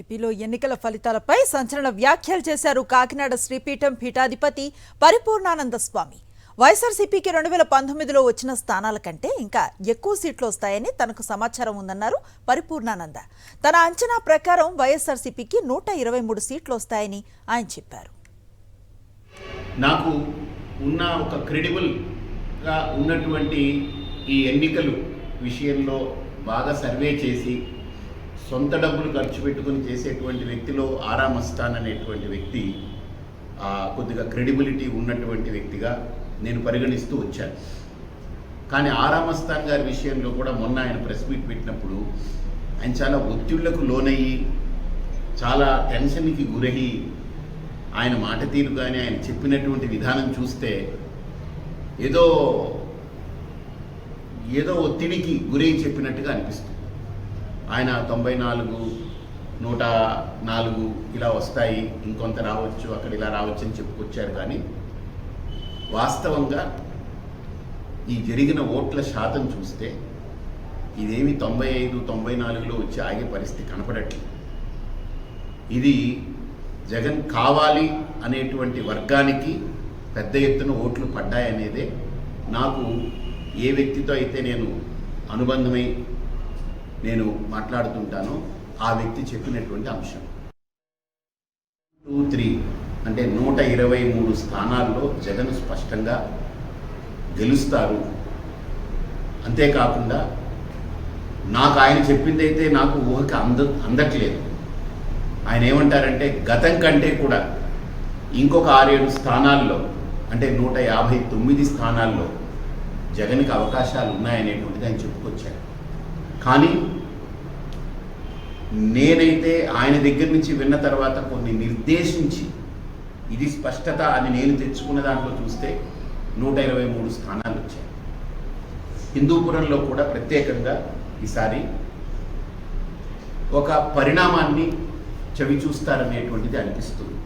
ఏపీలో ఎన్నికల ఫలితాలపై సంచలన వ్యాఖ్యలు చేశారు కాకినాడ శ్రీపీఠం పీఠాధిపతి పరిపూర్ణానంద స్వామి. వైఎస్ఆర్సీపీకి 2019లో వచ్చిన స్థానాల కంటే ఇంకా ఎక్కువ సీట్లు వస్తాయని తనకు సమాచారం ఉందన్నారు పరిపూర్ణానంద. తన అంచనా ప్రకారం వైఎస్ఆర్సీపీకి 123 సీట్లు వస్తాయని ఆయన చెప్పారు. నాకు ఉన్న ఒక క్రెడిబుల్గా ఉన్నటువంటి ఈ ఎన్నికలు విషయంలో బాగా సర్వే చేసి సొంత డబ్బులు ఖర్చు పెట్టుకుని చేసేటువంటి వ్యక్తిలో ఆరా మస్తాన్ అనేటువంటి వ్యక్తి కొద్దిగా క్రెడిబిలిటీ ఉన్నటువంటి వ్యక్తిగా నేను పరిగణిస్తూ వచ్చాను. కానీ ఆరా మస్తాన్ గారి విషయంలో కూడా మొన్న ఆయన ప్రెస్ మీట్ పెట్టినప్పుడు ఆయన చాలా ఒత్తిళ్లకు లోనయ్యి చాలా టెన్షన్కి గురయ్యి ఆయన మాట తీరు కానీ ఆయన చెప్పినటువంటి విధానం చూస్తే ఏదో ఒత్తిడికి గురై చెప్పినట్టుగా అనిపిస్తుంది. ఆయన 94, 104 ఇలా వస్తాయి, ఇంకొంత రావచ్చు, అక్కడ ఇలా రావచ్చు అని చెప్పుకొచ్చారు. కానీ వాస్తవంగా ఈ జరిగిన ఓట్ల శాతం చూస్తే ఇదేమి 95, 94లో వచ్చి ఆగే పరిస్థితి కనపడట్లేదు. ఇది జగన్ కావాలి అనేటువంటి వర్గానికి పెద్ద ఎత్తున ఓట్లు పడ్డాయనేదే నాకు ఏ వ్యక్తితో అయితే నేను అనుబంధమై నేను మాట్లాడుతుంటానో ఆ వ్యక్తి చెప్పినటువంటి అంశం. 2, 3 అంటే 123 స్థానాల్లో జగన్ స్పష్టంగా గెలుస్తారు. అంతేకాకుండా నాకు ఆయన చెప్పిందైతే నాకు ఊహకి అందట్లేదు. ఆయన ఏమంటారంటే గతం కంటే కూడా ఇంకొక 6-7 స్థానాల్లో అంటే 159 స్థానాల్లో జగన్కి అవకాశాలు ఉన్నాయనేటువంటిది ఆయన చెప్పుకొచ్చారు. కానీ నేనైతే ఆయన దగ్గర నుంచి విన్న తర్వాత కొన్ని నిర్దేశించి ఇది స్పష్టత అని నేను తెచ్చుకున్న దాంట్లో చూస్తే 123 స్థానాలు వచ్చాయి. హిందూపురంలో కూడా ప్రత్యేకంగా ఈసారి ఒక పరిణామాన్ని చవి చూస్తారనేటువంటిది అనిపిస్తుంది.